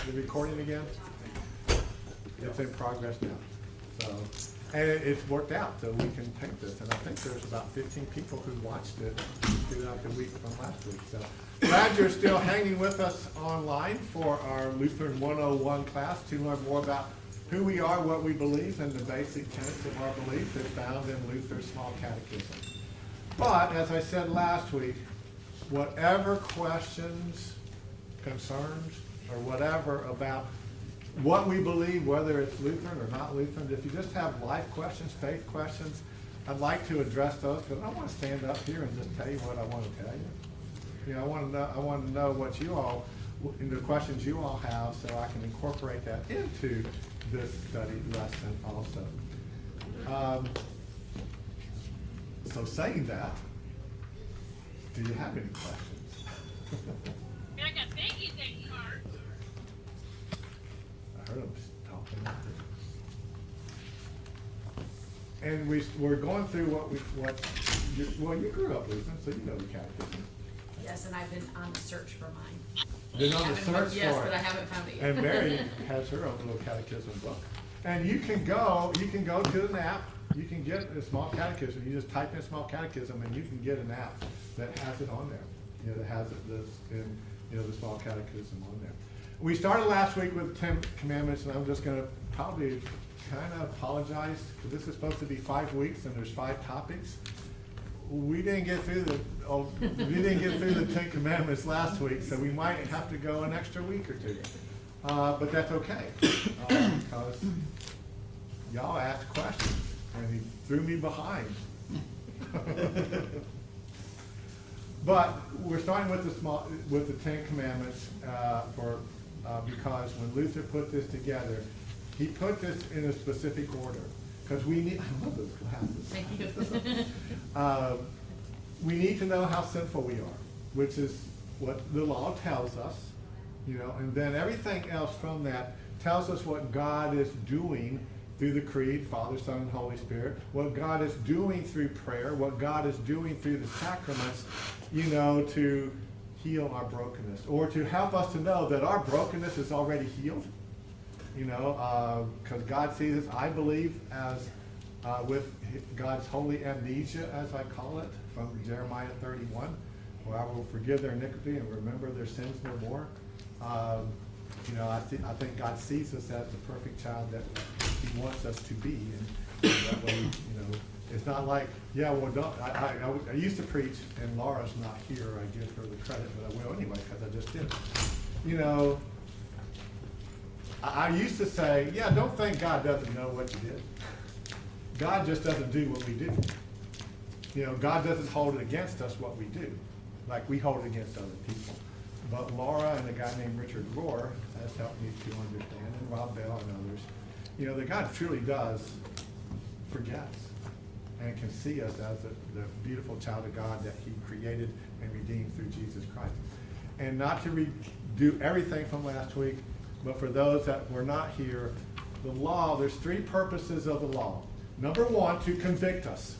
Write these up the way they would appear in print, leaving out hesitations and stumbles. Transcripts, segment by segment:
the recording again? It's in progress now. So, and it's worked out, so we can take this. And I think there's about 15 people who watched it throughout the week from last week. So glad you're still hanging with us online for our Lutheran 101 class to learn more about who we are, what we believe, and the basic tenets of our belief is found in Luther's Small Catechism. But, as I said last week, whatever questions, concerns, or whatever about what we believe, whether it's Lutheran or not Lutheran, if you just have life questions, faith questions, I'd like to address those, because I want to stand up here and just tell you what I want to tell you. You know, I want to know what you all, the questions you all have, so I can incorporate that into this study lesson also. So saying that, do you have any questions? I got thank you cards. I heard them talking out there. And we're going through you grew up Lutheran, so you know the catechism. Yes, and I've been on the search for mine. Been on the search for it. Yes, but I haven't found it yet. And Mary has her own little catechism book. And you can go to an app, you can get a small catechism, you just type in small catechism and you can get an app that has it on there. You know, that has the small catechism on there. We started last week with 10 commandments, and I'm just gonna probably kind of apologize, because this is supposed to be 5 weeks and there's 5 topics. We didn't get through the 10 commandments last week, so we might have to go an extra week or two. But that's okay, because y'all asked questions, and he threw me behind. But we're starting with the 10 Commandments because when Luther put this together, he put this in a specific order, because we need. I love those glasses. Thank you. We need to know how sinful we are, which is what the law tells us. You know, and then everything else from that tells us what God is doing through the Creed, Father, Son, and Holy Spirit, what God is doing through prayer, what God is doing through the sacraments, you know, to heal our brokenness, or to help us to know that our brokenness is already healed, you know, because God sees us, I believe, as with God's holy amnesia, as I call it, from Jeremiah 31, where I will forgive their iniquity and remember their sins no more. You know, I think God sees us as the perfect child that He wants us to be, and that way, you know, it's not like, yeah, well, don't. I used to preach, and Laura's not here. I give her the credit, but I will anyway because I just did. You know, I used to say, yeah, don't think God doesn't know what you did. God just doesn't do what we do. You know, God doesn't hold it against us what we do, like we hold it against other people. But Laura and a guy named Richard Rohr has helped me to understand, and Rob Bell and others, you know, that God truly does forgets and can see us as the beautiful child of God that He created and redeemed through Jesus Christ. And not to do everything from last week, but for those that were not here, the law, there's 3 purposes of the law. Number 1, to convict us.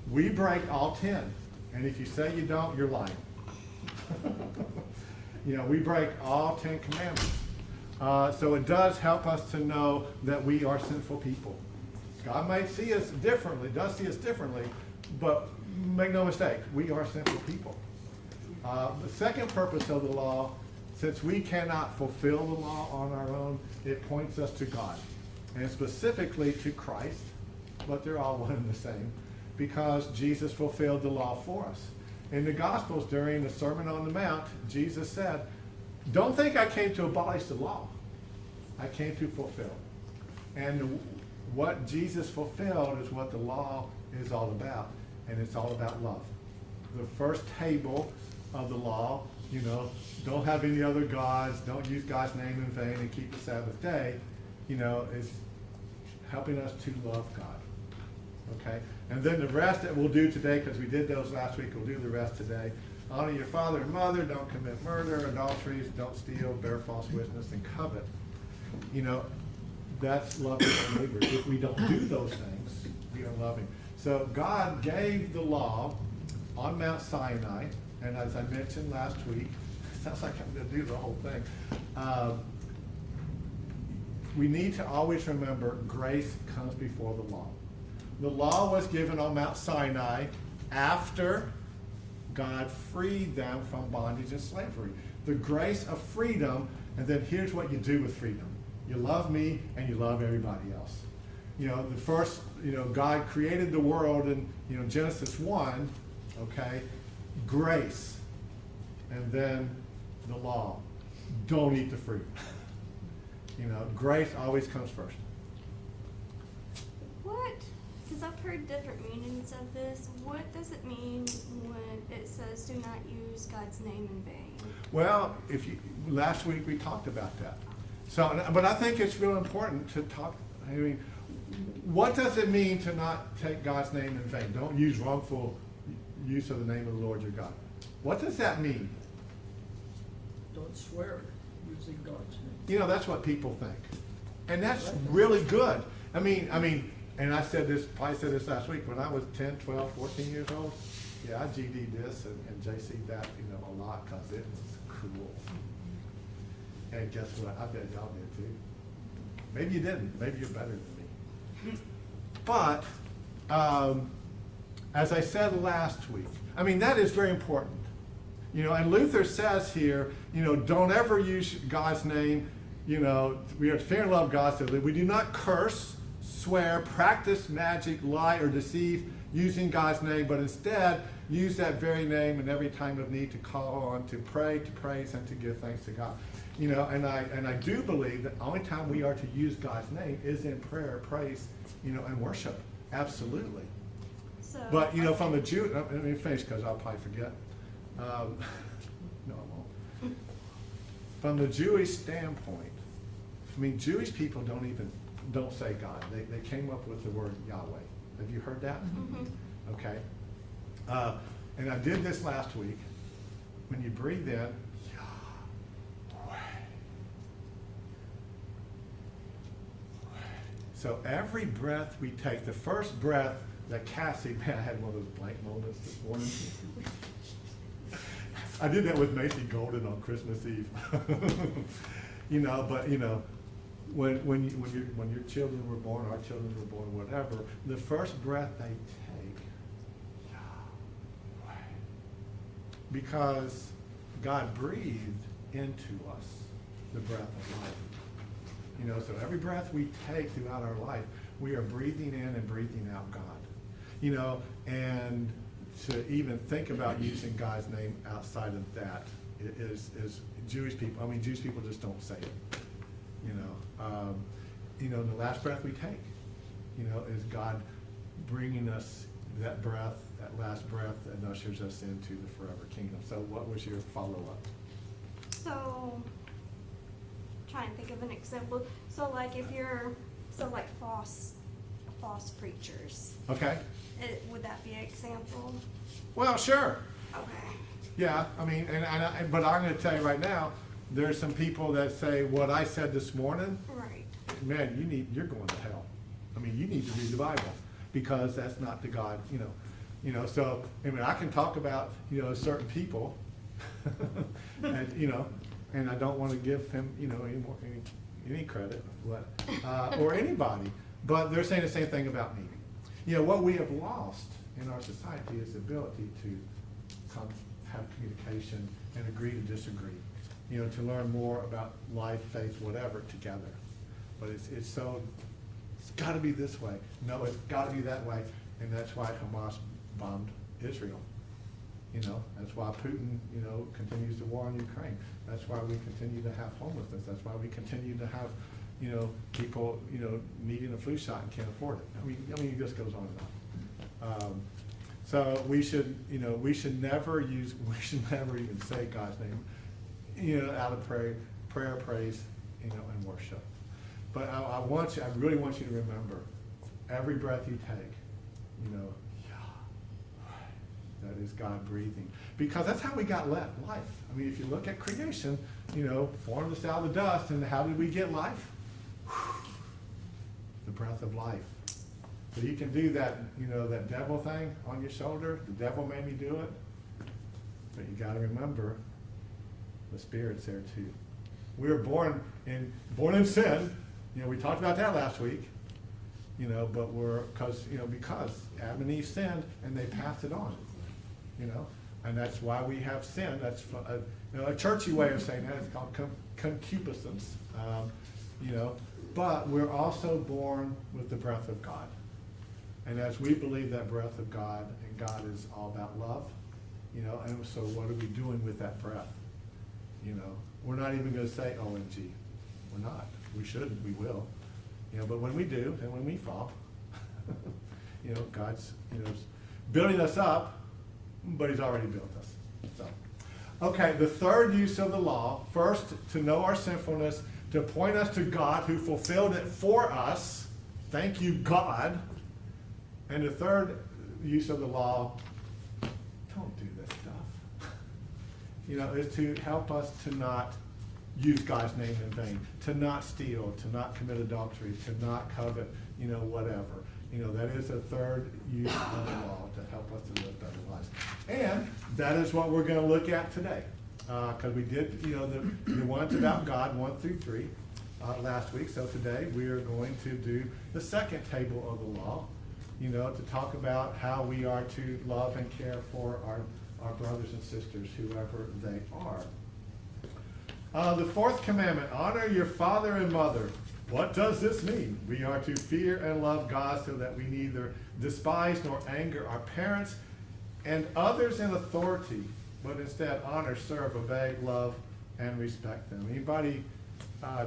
We break all 10. And if you say you don't, you're lying. You know, we break all 10 commandments. So it does help us to know that we are sinful people. God might see us differently, does see us differently, but make no mistake, we are sinful people. The second purpose of the law, since we cannot fulfill the law on our own, it points us to God, and specifically to Christ, but they're all one and the same, because Jesus fulfilled the law for us. In the Gospels, during the Sermon on the Mount, Jesus said, don't think I came to abolish the law. I came to fulfill. And what Jesus fulfilled is what the law is all about, and it's all about love. The first table of the law, you know, don't have any other gods, don't use God's name in vain, and keep the Sabbath day, you know, is helping us to love God. Okay? And then the rest that we'll do today, because we did those last week, we'll do the rest today. Honor your father and mother, don't commit murder, adulteries, don't steal, bear false witness, and covet. You know, that's loving our neighbors. If we don't do those things, we are loving. So God gave the law on Mount Sinai, and as I mentioned last week, sounds like I'm going to do the whole thing. we need to always remember grace comes before the law. The law was given on Mount Sinai after God freed them from bondage and slavery. The grace of freedom, and then here's what you do with freedom. You love me and you love everybody else. The first, God created the world in, Genesis 1, okay? Grace. And then the law. Don't eat the fruit. Grace always comes first. What? Because I've heard different meanings of this. What does it mean when it says do not use God's name in vain? Well, last week we talked about that. So, but I think it's real important to talk. I mean, what does it mean to not take God's name in vain? Don't use wrongful use of the name of the Lord your God. What does that mean? Don't swear using God's name. That's what people think. And that's really good. I mean, and I probably said this last week, when I was 10, 12, 14 years old, I GD'd this and JC'd that, a lot because it was cool. And guess what? I bet y'all did too. Maybe you didn't. Maybe you're better than me. But, as I said last week, that is very important. And Luther says here, don't ever use God's name. We are to fear and love God, so that we do not curse, swear, practice magic, lie, or deceive using God's name, but instead use that very name in every time of need to call on, to pray, to praise, and to give thanks to God. And I do believe that the only time we are to use God's name is in prayer, praise, and worship. Absolutely. So, But, from the Jew, let me finish because I'll probably forget. No, I won't. From the Jewish standpoint, Jewish people don't say God. They came up with the word Yahweh. Have you heard that? Mhm. Okay. And I did this last week. When you breathe in, Yahweh. So every breath we take, the first breath that Cassie, man, I had one of those blank moments this morning. I did that with Macy Golden on Christmas Eve. When your children were born, our children were born, whatever, the first breath they take, Yahweh, because God breathed into us the breath of life. So every breath we take throughout our life, we are breathing in and breathing out God. And to even think about using God's name outside of that is Jewish people. Jewish people just don't say it. The last breath we take, is God bringing us that breath, that last breath that ushers us into the forever kingdom. So what was your follow-up? So, trying to think of an example. So, like false preachers. Okay. Would that be an example? Well, sure. Okay. Yeah, but I'm going to tell you right now, there's some people that say what I said this morning. Right. Man, you're going to hell. You need to read the Bible because that's not the God. So I can talk about certain people, and and I don't want to give him any credit, or anybody, but they're saying the same thing about me. What we have lost in our society is the ability to have communication and agree to disagree. To learn more about life, faith, whatever, together. But it's got to be this way. No, it's got to be that way. And that's why Hamas bombed Israel. That's why Putin, continues the war on Ukraine. That's why we continue to have homelessness. That's why we continue to have, people, needing a flu shot and can't afford it. It just goes on and on. So we should never even say God's name, out of prayer, praise, and worship. But I really want you to remember, every breath you take, that is God breathing. Because that's how we got life. If you look at creation, formed us out of the dust, and how did we get life? The breath of life. So you can do that, that devil thing on your shoulder. The devil made me do it. But you got to remember, the Spirit's there too. We were born in sin, We talked about that last week, but because Adam and Eve sinned and they passed it on, and that's why we have sin. That's a churchy way of saying that. It's called concupiscence, but we're also born with the breath of God. And as we believe that breath of God, and God is all about love, and so what are we doing with that breath? We're not even going to say OMG. We're not. We shouldn't. We will. But when we do, and when we fall, God's, building us up, but he's already built us. So, okay, the third use of the law, first, to know our sinfulness, to point us to God who fulfilled it for us. Thank you, God. And the third use of the law, don't do this stuff, is to help us to not use God's name in vain, to not steal, to not commit adultery, to not covet, whatever. That is a third use of the law to help us to live better lives. And that is what we're going to look at today. Because we did, the ones about God, 1 through 3, last week. So today we are going to do the second table of the law, to talk about how we are to love and care for our brothers and sisters, whoever they are. The fourth commandment, honor your father and mother. What does this mean? We are to fear and love God so that we neither despise nor anger our parents and others in authority, but instead honor, serve, obey, love, and respect them. Anybody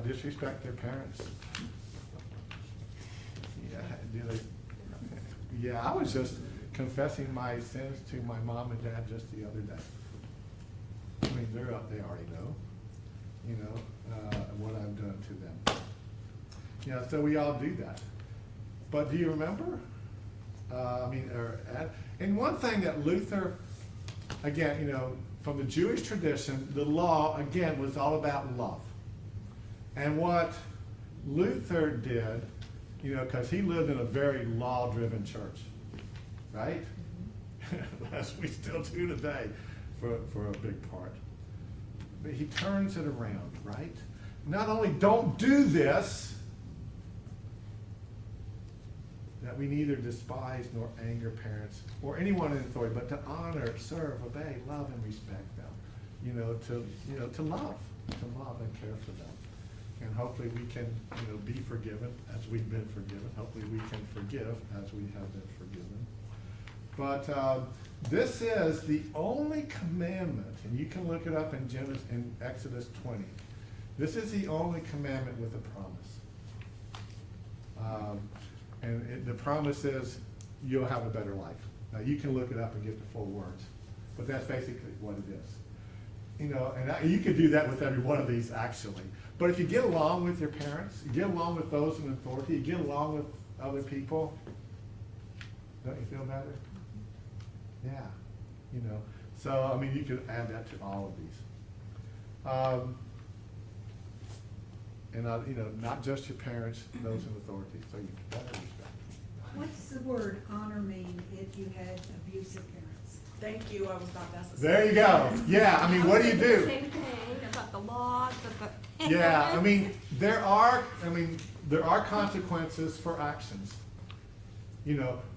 disrespect their parents? Yeah, do they? Yeah, I was just confessing my sins to my mom and dad just the other day. I mean, they already know, what I've done to them. So we all do that. But do you remember? And one thing that Luther, again, from the Jewish tradition, the law, again, was all about love. And what Luther did, because he lived in a very law-driven church, right? As we still do today for a big part. But he turns it around, right? Not only don't do this, that we neither despise nor anger parents or anyone in authority, but to honor, serve, obey, love, and respect them. To love and care for them. And hopefully we can, be forgiven as we've been forgiven. Hopefully we can forgive as we have been forgiven. But this is the only commandment, and you can look it up in Exodus 20. This is the only commandment with a promise. The promise is you'll have a better life. Now you can look it up and get the full words, but that's basically what it is. And you could do that with every one of these actually. But if you get along with your parents, you get along with those in authority, you get along with other people, don't you feel better? Yeah, So, you could add that to all of these. And, not just your parents, those in authority, so you better respect. What does the word honor mean if you had abusive parents? Thank you, I was about to ask the There you go. Yeah, what do you do? The same thing about the law, Yeah, there are consequences for actions,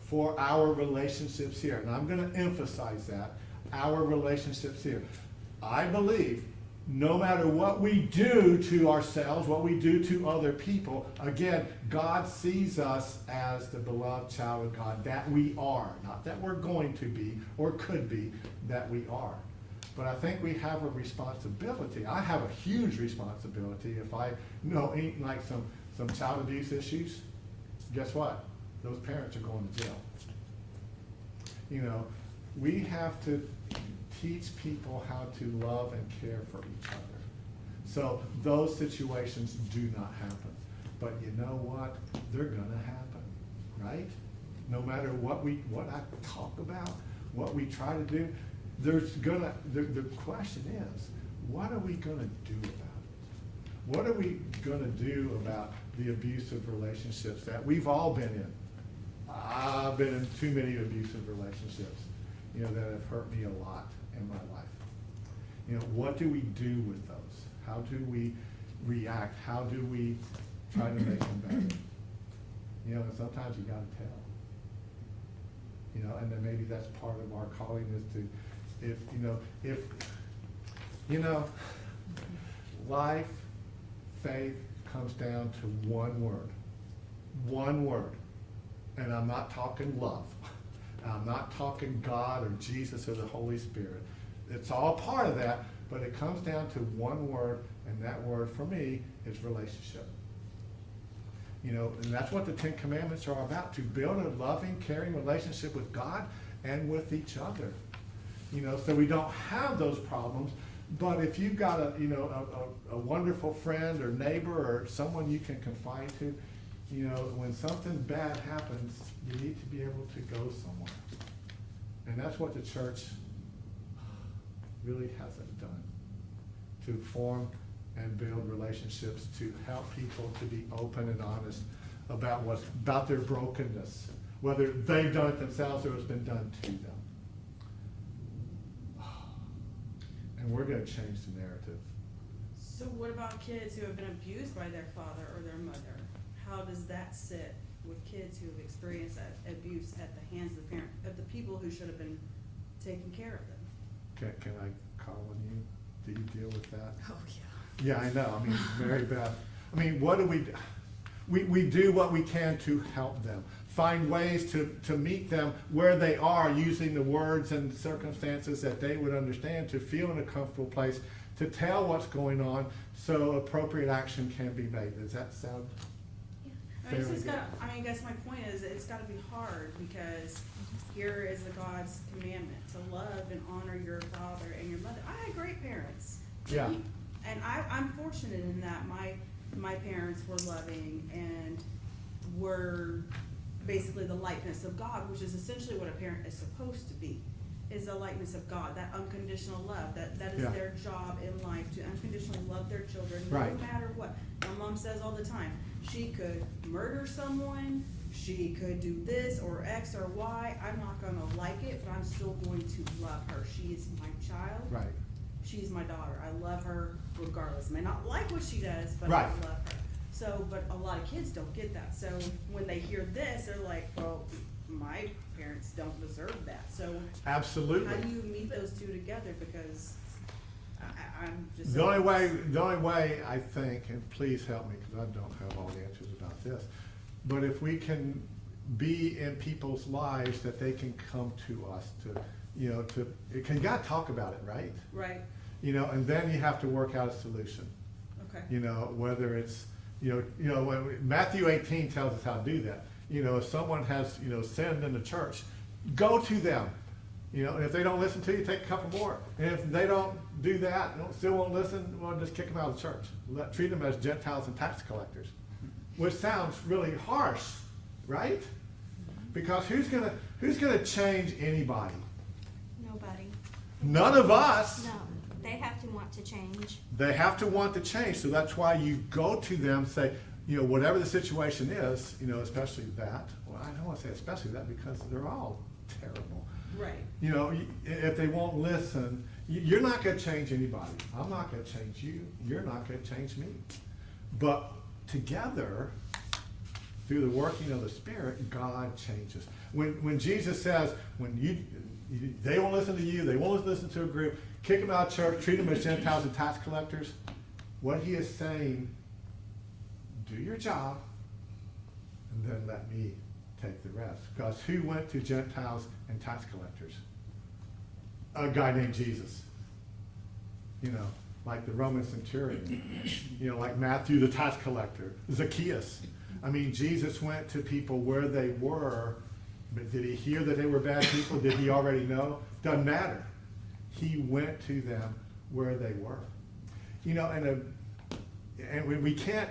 for our relationships here. And I'm going to emphasize that, our relationships here. I believe no matter what we do to ourselves, what we do to other people, again, God sees us as the beloved child of God, that we are. Not that we're going to be or could be, that we are. But I think we have a responsibility. I have a huge responsibility. If I know any, like some child abuse issues, guess what? Those parents are going to jail. We have to teach people how to love and care for each other. So those situations do not happen. But you know what? They're going to happen, right? No matter what I talk about, what we try to do, the question is, what are we going to do about it? What are we going to do about the abusive relationships that we've all been in? I've been in too many abusive relationships, that have hurt me a lot in my life. What do we do with those? How do we react? How do we trying to make them better. You know, and sometimes you gotta tell. You know, and then maybe that's part of our calling is to, life, faith comes down to one word. One word. And I'm not talking love. I'm not talking God or Jesus or the Holy Spirit. It's all part of that, but it comes down to one word, and that word for me is relationship. You know, and that's what the Ten Commandments are about, to build a loving, caring relationship with God and with each other. You know, so we don't have those problems, but if you've got a wonderful friend or neighbor or someone you can confide to, you know, when something bad happens, you need to be able to go somewhere. And that's what the church really hasn't done, to form and build relationships, to help people to be open and honest about their brokenness, whether they've done it themselves or it's been done to them. And we're going to change the narrative. So what about kids who have been abused by their father or their mother? How does that sit with kids who have experienced that abuse at the hands of the parent, of the people who should have been taking care of them? Can I call on you? Do you deal with that? Oh, yeah. Yeah, I know. I mean, Mary Beth. I mean, what do we do? We do what we can to help them. Find ways to meet them where they are, using the words and circumstances that they would understand, to feel in a comfortable place, to tell what's going on so appropriate action can be made. Does that sound fairly good? I guess my point is, it's gotta be hard, because here is the God's commandment, to love and honor your father and your mother. I had great parents. Yeah. And I'm fortunate in that my parents were loving and were basically the likeness of God, which is essentially what a parent is supposed to be, is the likeness of God, that unconditional love, that is Yeah. their job in life, to unconditionally love their children, Right. no matter what. My mom says all the time, she could murder someone, she could do this or X or Y, I'm not gonna like it, but I'm still going to love her. She is my child. Right. She's my daughter. I love her regardless. I may not like what she does, but Right. I love her. So, but a lot of kids don't get that. So when they hear this, they're like, well, my parents don't deserve that. So Absolutely. how do you meet those two together? Because I'm just. The only way I think, and please help me because I don't have all the answers about this, but if we can be in people's lives that they can come to us you got to talk about it, right? Right. You know, and then you have to work out a solution. Okay. You know, whether it's, when Matthew 18 tells us how to do that. You know, if someone has, sinned in the church, go to them. You know, and if they don't listen to you, take a couple more. And if they don't do that, still won't listen, well, just kick them out of the church. Treat them as Gentiles and tax collectors. Which sounds really harsh, right? Because who's gonna change anybody? Nobody. None of us. No, they have to want to change. They have to want to change, so that's why you go to them, say, whatever the situation is, especially that. Well, I don't want to say especially that because they're all terrible. Right. If they won't listen, you're not going to change anybody. I'm not going to change you. You're not going to change me. But together, through the working of the Spirit, God changes. When Jesus says, they won't listen to you, they won't listen to a group, kick them out of church, treat them as Gentiles and tax collectors, what he is saying, do your job, and then let me take the rest. Because who went to Gentiles and tax collectors? A guy named Jesus. Like the Roman centurion. Like Matthew the tax collector, Zacchaeus. I mean, Jesus went to people where they were, but did he hear that they were bad people? Did he already know? Doesn't matter. He went to them where they were. And we can't.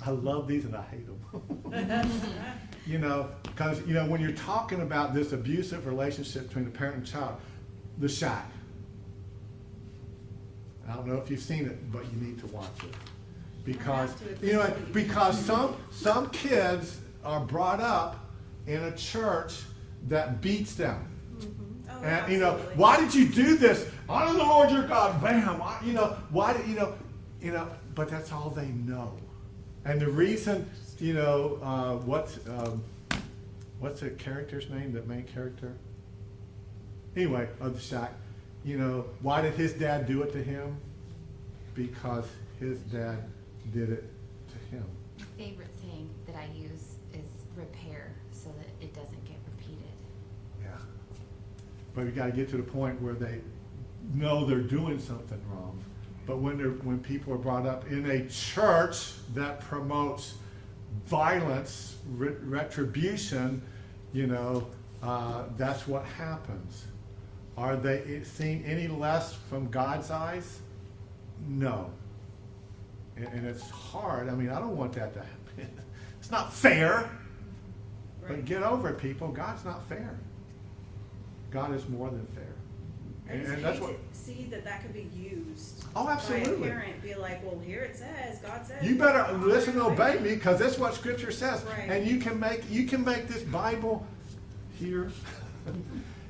I love these and I hate them. Because when you're talking about this abusive relationship between the parent and child, the shack. I don't know if you've seen it, but you need to watch it. Because because some kids are brought up in a church that beats them. Oh, And absolutely. why did you do this? Honor the Lord your God. Bam. Why did You know, but that's all they know. And the reason, you know, what's the character's name, the main character? Anyway, of the shack, you know, why did his dad do it to him? Because his dad did it to him. My favorite saying that I use is repair so that it doesn't get repeated. Yeah. But we gotta get to the point where they know they're doing something wrong. But when people are brought up in a church that promotes violence, retribution, you know, that's what happens. Are they seen any less from God's eyes? No. And it's hard. I mean, I don't want that to happen. It's not fair. But Right. get over it, people. God's not fair. God is more than fair. I just And that's hate what. to see that could be used. Oh, By a absolutely. parent, be like, well, here it says, God says. You better honor listen and your obey parents. me, because that's what Scripture says. Right. And you can make this Bible here,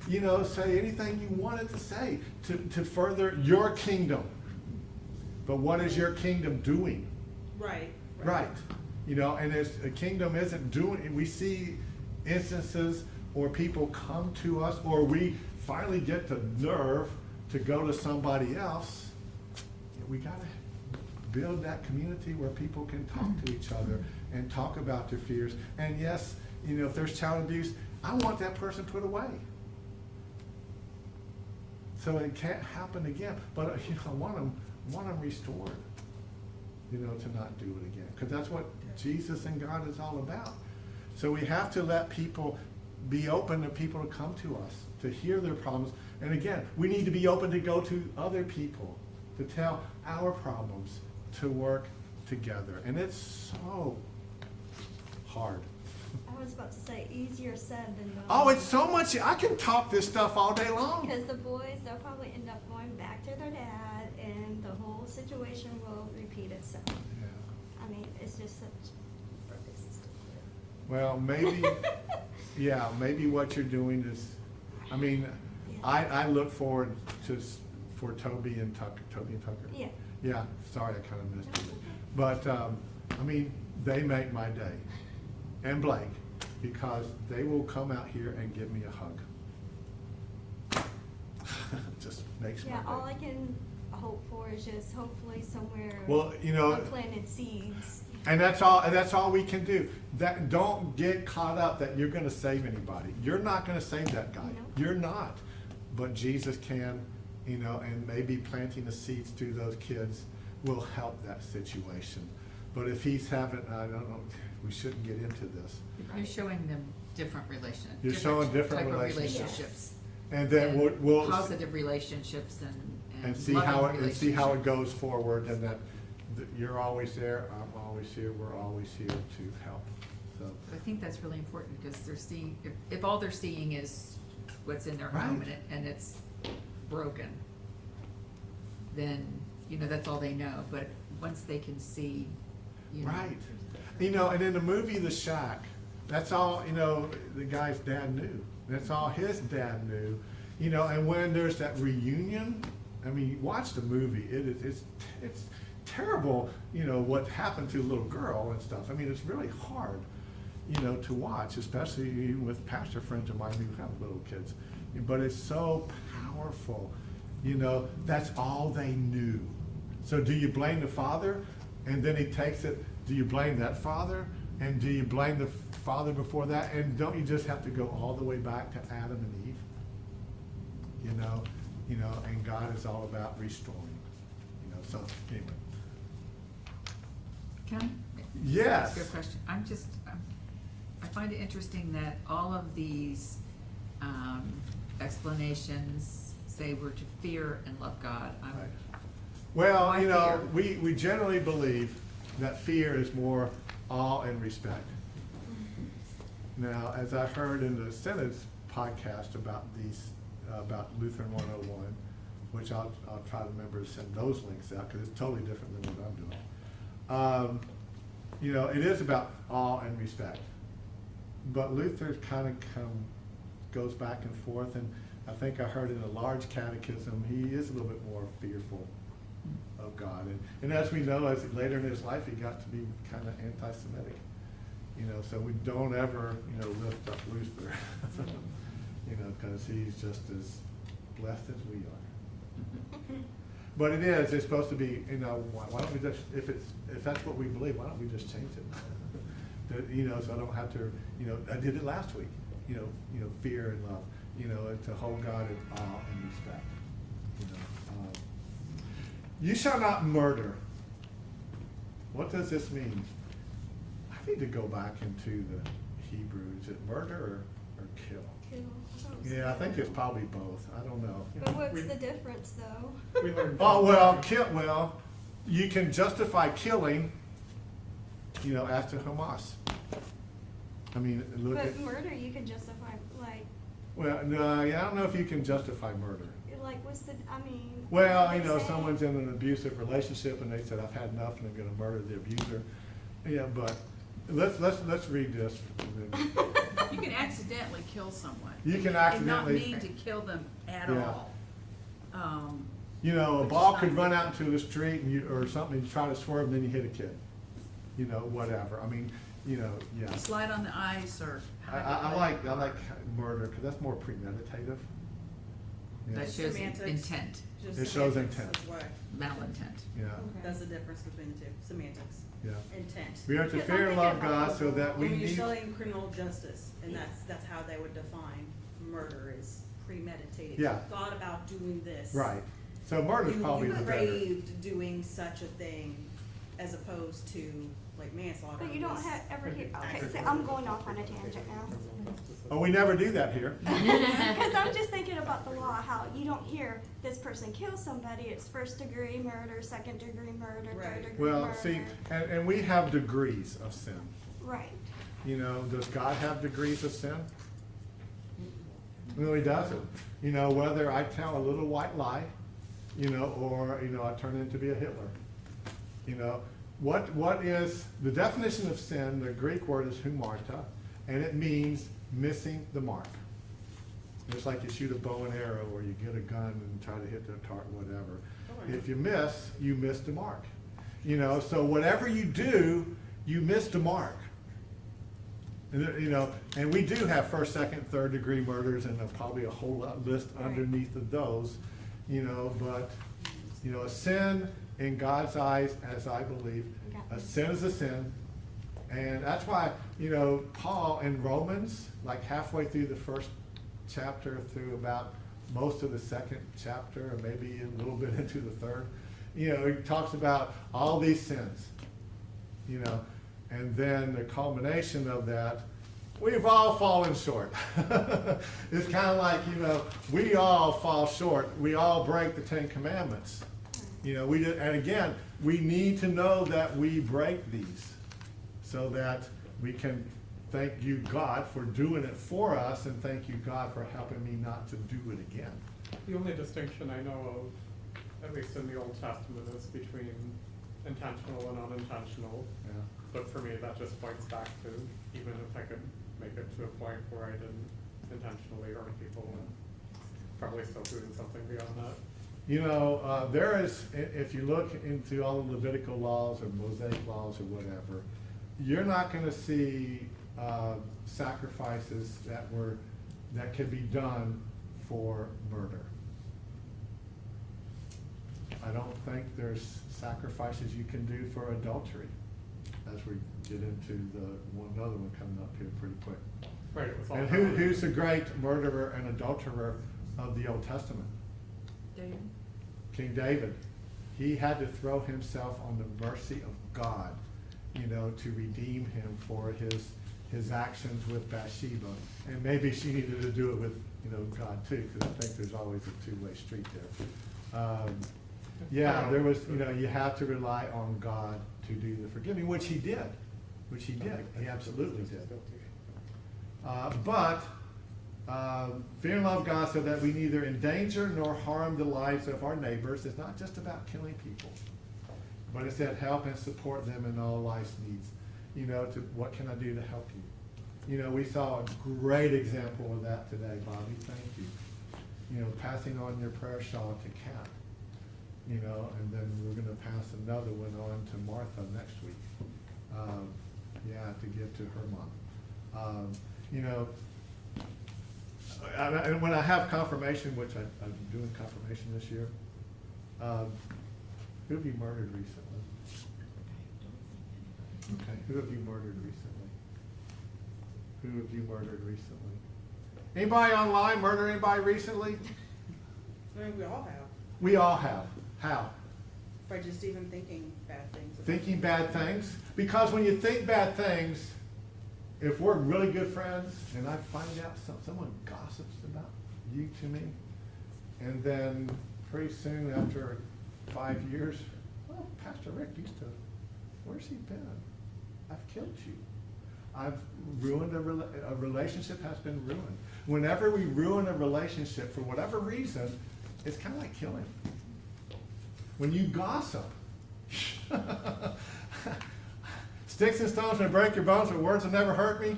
you know, say anything you want it to say to further your kingdom. But what is your kingdom doing? Right. Right. You know, and as a kingdom isn't doing, we see instances where people come to us, or we finally get the nerve to go to somebody else. We got to build that community where people can talk to each other and talk about their fears. And yes, you know, if there's child abuse, I want that person put away, so it can't happen again. But you know, I want them restored, you know, to not do it again, because that's what Jesus and God is all about. So we have to let people be open to people to come to us, to hear their problems. And again, we need to be open to go to other people, to tell our problems, to work together. And it's so hard. I was about to say easier said than done. Oh, it's so much. I can talk this stuff all day long. Because the boys, they'll probably end up going back to their dad, and the whole situation will repeat itself. Yeah. I mean, it's just such broken system. Well, maybe, yeah, maybe what you're doing is, I mean, I look forward for Toby and Tucker. Yeah. Yeah, sorry, I kind of missed it. But, I mean, they make my day. And Blake, because they will come out here and give me a hug. Just makes my Yeah, day. all I can hope for is just hopefully somewhere. Well, you know, I planted seeds. and that's all we can do. That, don't get caught up that you're gonna save anybody. You're not gonna save that guy. No. You're not. But Jesus can, you know, and maybe planting the seeds through those kids will help that situation. But if he's having, I don't know, we shouldn't get into this. You're showing them different relationships. You're showing different type of relationships. And then And we'll positive relationships and see loving how it relationships. goes forward, and that you're always there, I'm always here, we're always here to help. So, I think that's really important, because they're seeing, if all they're seeing is what's in their home Right. and it's broken, then, you know, that's all they know. But once they can see, you know. right. You know, and in the movie The Shack, that's all, you know, the guy's dad knew. That's all his dad knew. You know, and when there's that reunion, I mean, watch the movie. It's terrible, you know, what happened to the little girl and stuff. I mean, it's really hard, you know, to watch, especially with pastor friends of mine who have little kids. But it's so powerful, you know, that's all they knew. So do you blame the father? And then he takes it, do you blame that father? And do you blame the father before that? And don't you just have to go all the way back to Adam and Eve? You know, and God is all about restoring, you know, so anyway. Can I? Yes. Ask you a question? I find it interesting that all of these explanations say we're to fear and love God. Right. Well, Why you know, fear? we generally believe that fear is more awe and respect. Now, as I heard in the Synods podcast about about Lutheran 101, which I'll try to remember to send those links out, because it's totally different than what I'm doing. You know, it is about awe and respect. But Luther kind of goes back and forth, and I think I heard in a large catechism, he is a little bit more fearful of God. And as we know, as later in his life, he got to be kind of anti-Semitic. You know, so we don't ever, you know, lift up Luther, you know, because he's just as blessed as we are. But it's supposed to be, you know, why don't we just, if that's what we believe, why don't we just change it? You know, so I don't have to, you know, I did it last week, you know, fear and love, you know, to hold God in awe and respect. You know, you shall not murder. What does this mean? I need to go back into the Hebrew. Is it murder or kill? Kill. Yeah, I think it's probably both. I don't know. But what's the difference, though? We learned. Oh, well, well, you can justify killing, you know, as to Hamas. I mean, look at, But murder, you can justify, like, well, no, yeah, I don't know if you can justify murder. what's the, I mean. Well, what you they know, say. someone's in an abusive relationship and they said, I've had enough and I'm gonna murder the abuser. Yeah, but let's read this. You can accidentally kill someone. You can And accidentally. not mean to kill them at Yeah. all. You know, a Which ball is could not run good. out into the street and you, or something, you try to swerve, and then you hit a kid. You know, whatever. I mean, you know, yeah. Slide on the ice or. I like murder, because that's more premeditative. Yeah. That shows Semantics. intent, Just It shows semantics intent. is what- malintent. Yeah, That's the difference between the two, semantics, yeah. intent. We are to Because fear I'm and love thinking about God so that we When you're need. studying criminal justice, and that's how they would define murder is premeditated. Yeah. You thought about doing this. Right. So murder's probably You the better. craved doing such a thing as opposed to like manslaughter. But you don't was ever hear, okay, accidental. so I'm going off on a tangent now. Oh, we never do that here. Because I'm just thinking about the law, how you don't hear this person kills somebody, it's first degree murder, second degree murder, Right. third degree murder. Well, see, and we have degrees of sin. Right. You know, does God have degrees of sin? No, he doesn't. You know, whether I tell a little white lie, you know, or, you know, I turn into be a Hitler. You know, what is, the definition of sin, the Greek word is humarta, and it means missing the mark. It's like you shoot a bow and arrow, or you get a gun and try to hit the target, whatever. If you miss the mark. You know, so whatever you do, you miss the mark. And, you know, and we do have first, second, third degree murders, and probably a whole lot list underneath of those, you know, but, you know, a sin in God's eyes, as I believe, a sin is a sin. And that's why, you know, Paul in Romans, like halfway through the first chapter through about most of the second chapter, or maybe a little bit into the third, you know, he talks about all these sins, you know, and then the culmination of that, we've all fallen short. It's kind of like, you know, we all fall short. We all break the Ten Commandments. You know, and again, we need to know that we break these so that we can thank you, God, for doing it for us, and thank you, God, for helping me not to do it again. The only distinction I know of, at least in the Old Testament, is between intentional and unintentional. Yeah. But for me, that just points back to, even if I could make it to a point where I didn't intentionally hurt people, and probably still doing something beyond that. You know, there is, if you look into all the Levitical laws or Mosaic laws or whatever, you're not going to see sacrifices that can be done for murder. I don't think there's sacrifices you can do for adultery, as we get into another one coming up here pretty quick. Right, it was all. And who's the great murderer and adulterer of the Old Testament? David? King David. He had to throw himself on the mercy of God, you know, to redeem him for his actions with Bathsheba. And maybe she needed to do it with, you know, God too, because I think there's always a two-way street there. Yeah, there was, you know, you have to rely on God to do the forgiving, which he did. He absolutely did. But fear and love God so that we neither endanger nor harm the lives of our neighbors. It's not just about killing people, but it's that help and support them in all life's needs. You know, what can I do to help you? You know, we saw a great example of that today, Bobby. Thank you. You know, passing on your prayer shawl to Kat. you know, and then we're gonna pass another one on to Martha next week. Yeah, to give to her mom. You know, and when I have confirmation, which I'm doing confirmation this year, who have you murdered recently? Okay, who have you murdered recently? Who have you murdered recently? Anybody online murder anybody recently? I mean, we all have, We all have. How? by just even thinking bad things. about Thinking people. bad things? Because when you think bad things, if we're really good friends and I find out someone gossips about you to me, and then pretty soon after 5 years, oh, Pastor Rick used to, where's he been? I've killed you. I've ruined a relationship has been ruined. Whenever we ruin a relationship for whatever reason, it's kind of like killing. When you gossip, sticks and stones may break your bones, but words will never hurt me.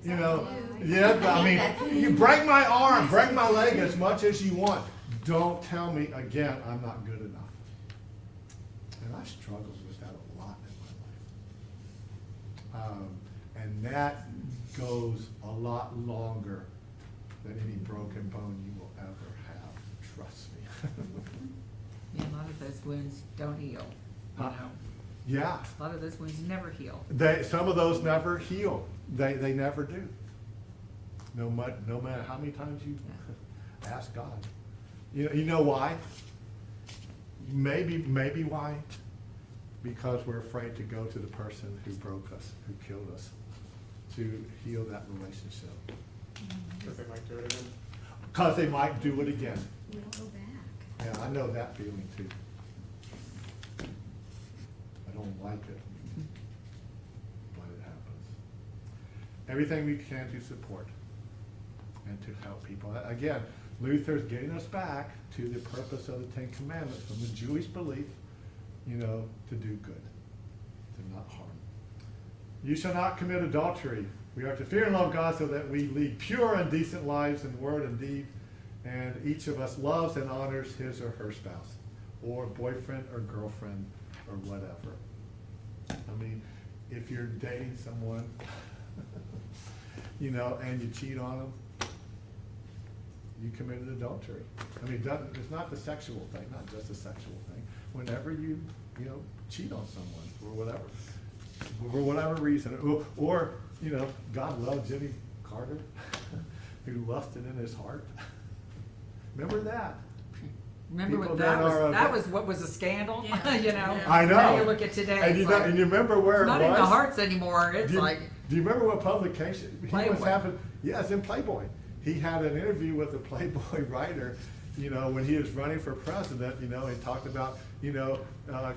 You know, yeah, I mean, you break my arm, break my leg as much as you want. Don't tell me again I'm not good enough. And I've struggled with that a lot in my life. And that goes a lot longer than any broken bone you will ever have. Trust me. Yeah, a lot of those wounds don't heal, you know. Yeah. A lot of those wounds never heal. Some of those never heal. They never do. No matter how many times you ask God. You know why? Maybe why? Because we're afraid to go to the person who broke us, who killed us, to heal that relationship. Because they might do it again. Because they might do it again. We don't go back. Yeah, I know that feeling too. I don't like it, but it happens. Everything we can to support and to help people. Again, Luther's getting us back to the purpose of the Ten Commandments from the Jewish belief, you know, to do good, to not harm. You shall not commit adultery. We are to fear and love God so that we lead pure and decent lives in word and deed, and each of us loves and honors his or her spouse, or boyfriend or girlfriend, or whatever. I mean, if you're dating someone, you know, and you cheat on them, you committed adultery. I mean, it's not the sexual thing, not just the sexual thing. Whenever you know, cheat on someone for whatever reason, or you know, God loved Jimmy Carter, who lusted in his heart. Remember that? Remember People what that was? are- That was what was a scandal. Yeah. You know. Yeah. I know. Now you look at today. And it's you know, like, and you remember where it's it not was? in the hearts anymore. It's Do you, like. do you remember what publication he was Playboy. having? Yes, in Playboy. He had an interview with a Playboy writer, you know, when he was running for president, you know, he talked about, you know,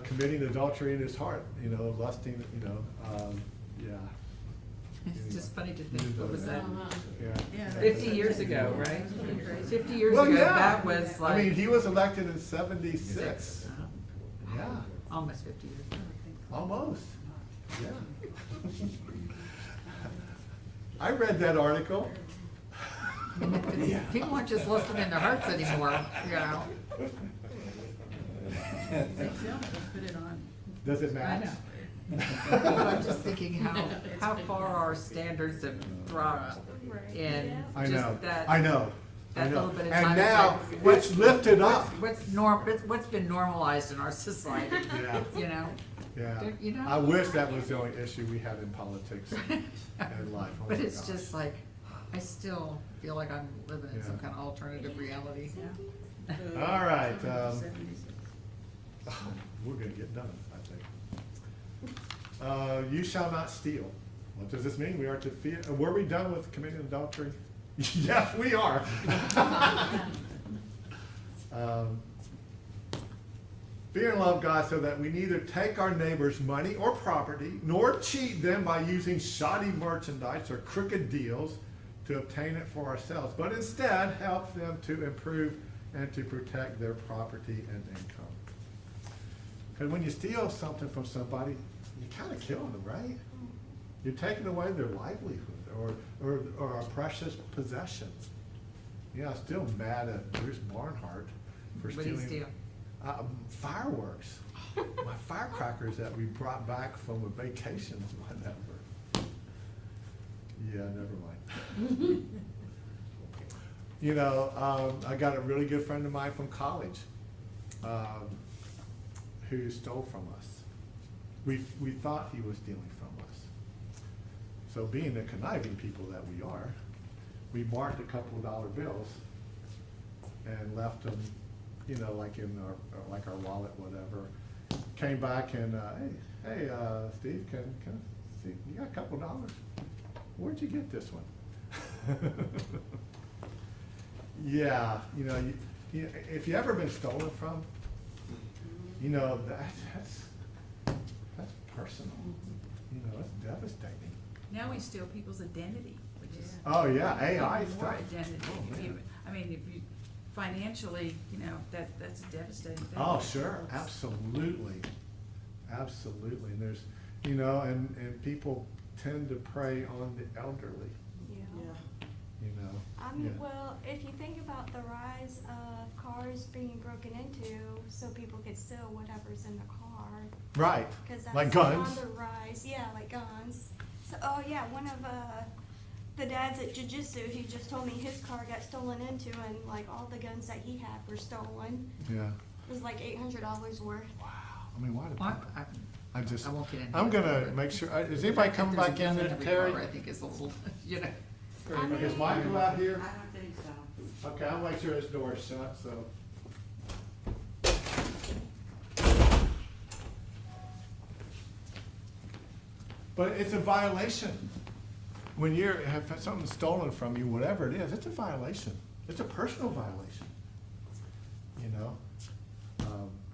committing adultery in his heart, you know, lusting, you know, yeah. It's just funny to think, what was that? Yeah. Yeah. 50 years ago, right? 50 years Well, ago, yeah. that was like. I mean, he was elected in '76. Yeah, Almost 50 years ago. almost. Yeah. I read that article. People aren't just lusting in their hearts anymore, you know. They film it, they put it on. Does it I match? know. I'm just thinking how far our standards have dropped in I just know, that. I know, I that know. little bit of And time. now, It's like, it's lifted up. What's been normalized in our society, Yeah. you know? Yeah, You know? I wish that was the only issue we had in politics and life. Oh But my it's gosh. just like, I still feel like I'm living in some Yeah. kind of alternative reality. All right, 76. we're gonna get done, I think. You shall not steal. What does this mean? We are to fear, were we done with committing adultery? Yes, we are. Fear and love God so that we neither take our neighbor's money or property, nor cheat them by using shoddy merchandise or crooked deals to obtain it for ourselves, but instead help them to improve and to protect their property and income. Because when you steal something from somebody, you're kind of killing them, right? You're taking away their livelihood or a precious possession. Yeah, I'm still mad at Bruce Barnhart for What stealing. do you steal? Fireworks. My firecrackers that we brought back from a vacation, whatever. Yeah, never mind. You know, I got a really good friend of mine from college who stole from us. We thought he was stealing from us. So being the conniving people that we are, we marked a couple of dollar bills and left them, you know, like in our wallet, whatever. Came back and, hey, Steve, can I see, you got a couple dollars? Where'd you get this one? Yeah, you know, if you ever been stolen from, you know, that's personal. You know, it's devastating. Now we steal people's identity, which is. Oh, yeah, AI More stuff. identity. Oh, If you- man. I mean, if you, financially, you know, that's a devastating thing. Oh, sure, absolutely, absolutely. And there's, you know, and people tend to prey on the elderly, you know. I mean, Yeah. well, if you think about the rise of cars being broken into so people could steal whatever's in the car, Right, because that's like guns. on the rise. Yeah, like guns. So, oh yeah, one of the dads at Jiu-Jitsu, he just told me his car got stolen into, and like all the guns that he had were stolen. Yeah, It was like $800 worth. wow, I mean, why do Well, people, I I just, I won't get into I'm it, gonna but make sure, is the anybody fact coming that back there's in a gun there, every Terry? car, I think is a little, you know. I mean- Is Michael out here? I don't think so. Okay, I'll make sure his door's shut, so. But it's a violation. When you're, have something stolen from you, whatever it is, it's a violation. It's a personal violation. You know?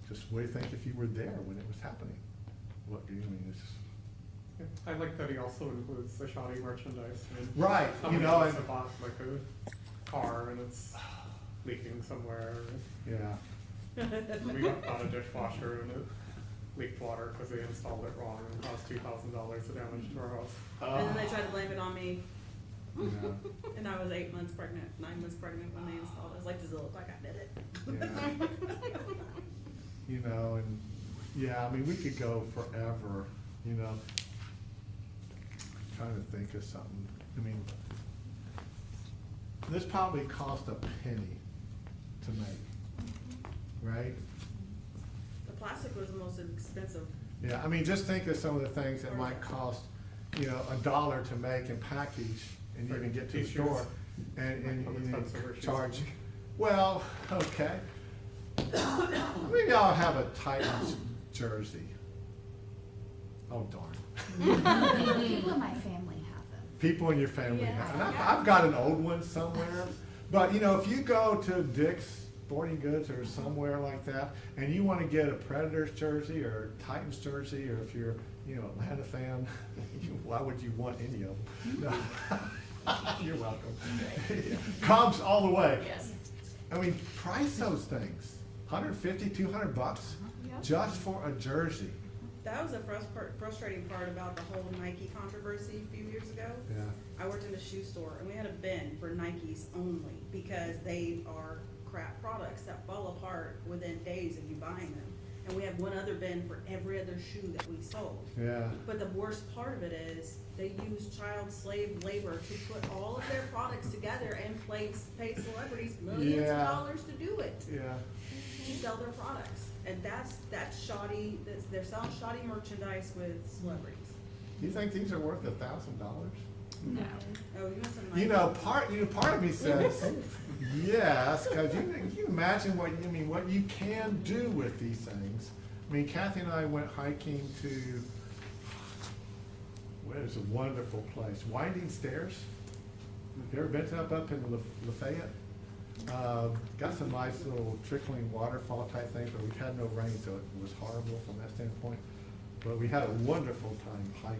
Just what do you think if you were there when it was happening? What do you mean? It's, I like that he also includes the shoddy merchandise. I mean, right, you somebody know, must and, have bought like a car and it's leaking somewhere. yeah. We bought a dishwasher and it leaked water because they installed it wrong and caused $2,000 of damage to our house. And then they tried to blame it on me, Yeah. and I was 9 months pregnant when they installed it. I was like, does it look like I did it? Yeah. You know, and, yeah, I mean, we could go forever, you know. Trying to think of something, I mean, this probably cost a penny to make, right? The plastic was the most expensive. Yeah, I mean, just think of some of the things that might cost, you know, $1 to make and package and even get to the T-shirts. store and How you expensive are shoes? charge. Well, okay. Maybe I'll have a Titans jersey. Oh darn. People in my family have them. People in your family Yeah. have, and I've got an old one somewhere. But you know, if you go to Dick's Sporting Goods or somewhere like that, and you want to get a Predators jersey or Titans jersey, or if you're, you know, Atlanta fan, why would you want any of them? No. You're welcome. Cubs all the way. Yes. I mean, price those things. $150, $200 Yep. just for a jersey. That was the frustrating part about the whole Nike controversy a few years ago. Yeah. I worked in a shoe store and we had a bin for Nikes only because they are crap products that fall apart within days of you buying them. And we had one other bin for every other shoe that we sold. Yeah. But the worst part of it is they use child slave labor to put all of their products together and pay celebrities millions of Yeah. dollars to do it, Yeah. to sell their products. And that's shoddy, they're selling shoddy merchandise with celebrities. Do you think these are worth $1,000? No. Oh, you must have. You know, part of me says yes, because you imagine what you can do with these things. I mean, Kathy and I went hiking to, well, it's a wonderful place, Winding Stairs. You ever been up in Lafayette? Got some nice little trickling waterfall type things, but we had no rain, so it was horrible from that standpoint. But we had a wonderful time hiking.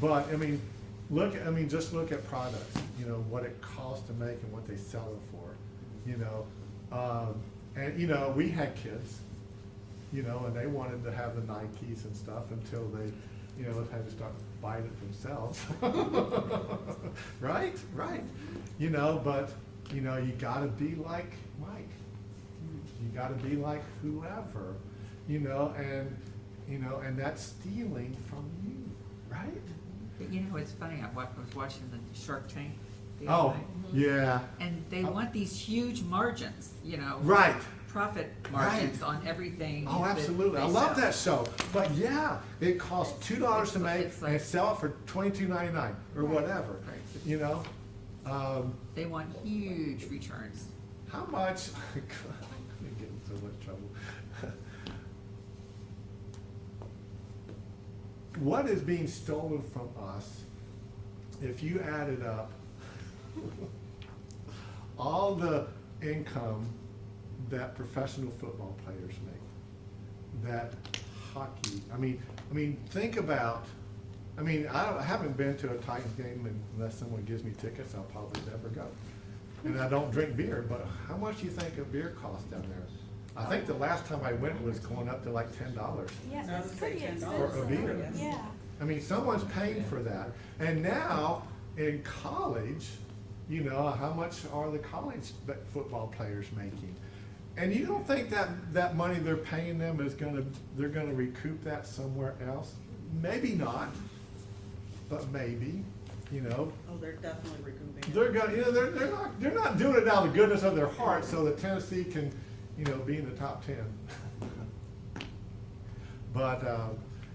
But I mean, just look at products. You know what it costs to make and what they sell it for. You know, and you know we had kids. You know, and they wanted to have the Nikes and stuff until they, you know, had to start buying it themselves. Right. You know, but. You know, you gotta be like Mike. You gotta be like whoever, and that's stealing from you, right? But you know, it's funny, I was watching the Shark Tank the Oh, other night, yeah, and they want these huge margins, right. profit margins on everything. Oh, that absolutely. I they love sell. that show. But yeah, it costs $2 to make it's like- and sell it for $22.99 or whatever, Right. They want huge returns. How much, I'm gonna get in so much trouble. What is being stolen from us, if you added up all the income that professional football players make, that hockey, I mean, think about, I haven't been to a Titans game unless someone gives me tickets, I'll probably never go. And I don't drink beer, but how much do you think a beer costs down there? I think the last time I went was going up to like $10. Yeah, I it's would say pretty $10 expensive. for a beer. Yeah. Someone's paying for that. And now, in college, how much are the college football players making? And you don't think that money they're paying them they're gonna recoup that somewhere else? Maybe not, but maybe, Oh, they're definitely recouping it. They're gonna, they're not doing it out of the goodness of their heart so that Tennessee can, be in the top 10. But,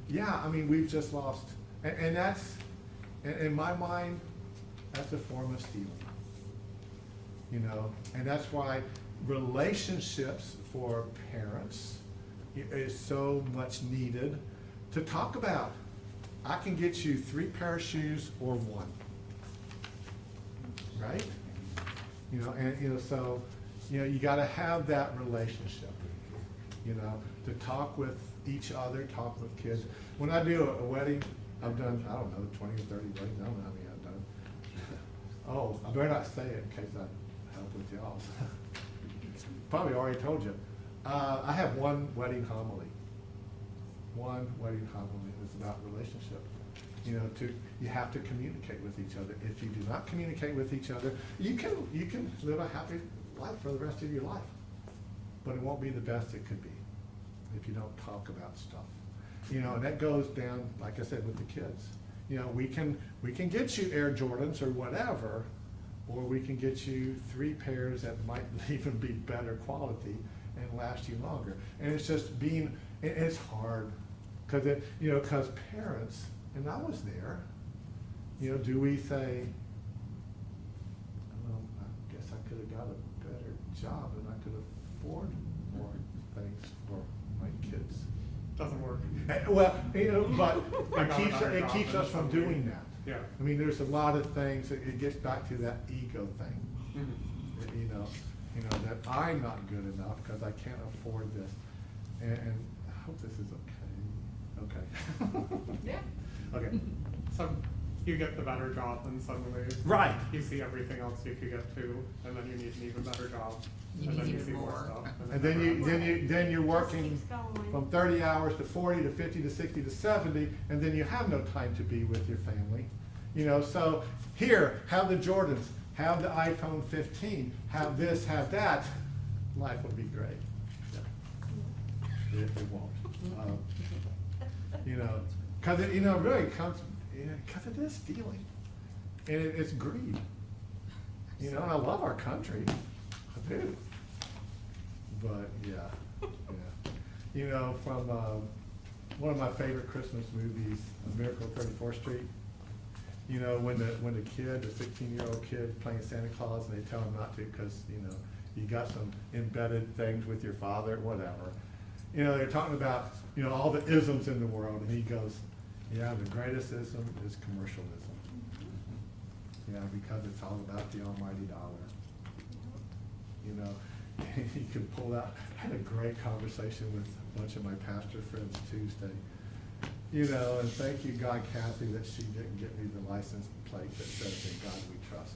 yeah, we've just lost, and that's, in my mind, that's a form of stealing. And that's why relationships for parents is so much needed to talk about. I can get you 3 pair of shoes or 1. Right? So, you gotta have that relationship, to talk with each other, talk with kids. When I do a wedding, I've done, I don't know, 20 or 30 weddings, I don't know how many I've done. Oh, I better not say it in case I help with y'all. Probably already told you. I have one wedding homily. One wedding homily is about relationship. You have to communicate with each other. If you do not communicate with each other, you can live a happy life for the rest of your life. But it won't be the best it could be if you don't talk about stuff. And that goes down, like I said, with the kids. We can get you Air Jordans or whatever, or we can get you 3 pairs that might even be better quality and last you longer. And it's just it's hard, because parents, and I was there, do we say, well, I guess I could have got a better job and I could afford more things for my kids. Doesn't work. Well, but I got a better it job keeps than us from somebody. doing that. Yeah. There's a lot of things, it gets back to that ego thing. That I'm not good enough because I can't afford this. And I hope this is okay. Okay. Yeah. Okay. So you get the better job and suddenly Right. you see everything else you could get to, and then you need an even better job. You and need then you even see more more. stuff. And it then you're Just working keeps going. from 30 hours to 40 to 50 to 60 to 70, and then you have no time to be with your family. So here, have the Jordans, have the iPhone 15, have this, have that. Life would be great. It won't. Because it really comes, because it is stealing, and it's greed. And I love our country, I do. But yeah. From one of my favorite Christmas movies, A Miracle on 34th Street. When the kid, the 16-year-old kid playing Santa Claus, and they tell him not to because you got some embedded things with your father, whatever. They're talking about all the isms in the world, and he goes, yeah, the greatest ism is commercialism. Because it's all about the almighty dollar. You can pull out. I had a great conversation with a bunch of my pastor friends Tuesday. And thank you, God, Kathy, that she didn't get me the license plate that says "In God We Trust."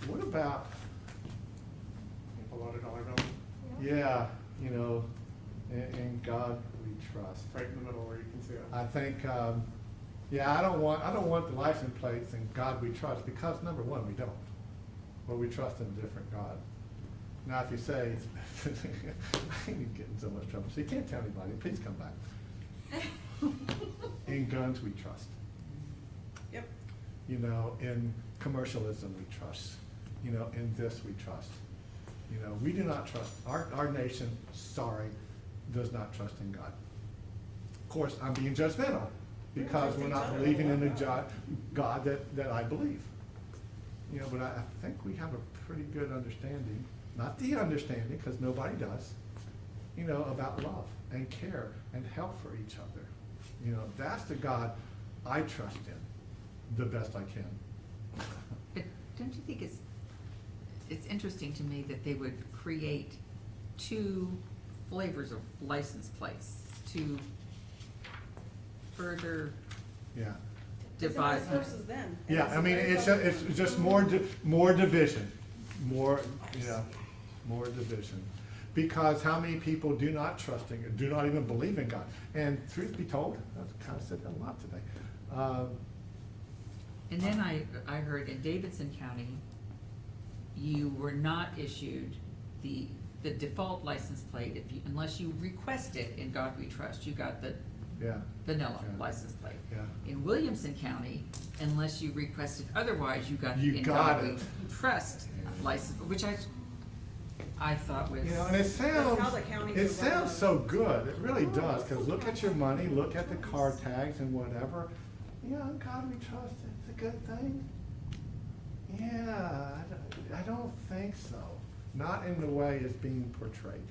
What about? A lot of dollar bill Yeah, in God we trust. right in the middle where you can see it. I think, I don't want the license plates in God we trust because number one, we don't. Well, we trust in a different God. Now, if you say, I'm getting so much trouble, so you can't tell anybody, please come back. In guns, we trust. Yep. You know, in commercialism, we trust. You know, in this, we trust. You know, we do not trust, our nation, sorry, does not trust in God. Of course, I'm being judgmental, because we're not believing in the God that I believe. You know, but I think we have a pretty good understanding, not the understanding, because nobody does, you know, about love and care and help for each other. You know, that's the God I trust in the best I can. But don't you think it's interesting to me that they would create two flavors of license plates to further Yeah. divide? It's us versus them. And Yeah, I mean, it's just more division, more, yeah, more division. Because how many people do not trust in, do not even believe in God? And truth be told, I've kind of said that a lot today. And then I heard in Davidson County, you were not issued the default license plate if you, unless you request it in God We Trust, you got the Yeah, vanilla Yeah. license plate. yeah. In Williamson County, unless you requested otherwise, you got You the in got God We it. Trust license, which I thought was. You know, and it how the counties are run. sounds so good, it really does, because look at your money, look at the car tags and whatever. Yeah, in God we trust, it's a good thing. Yeah, I don't think so, not in the way it's being portrayed.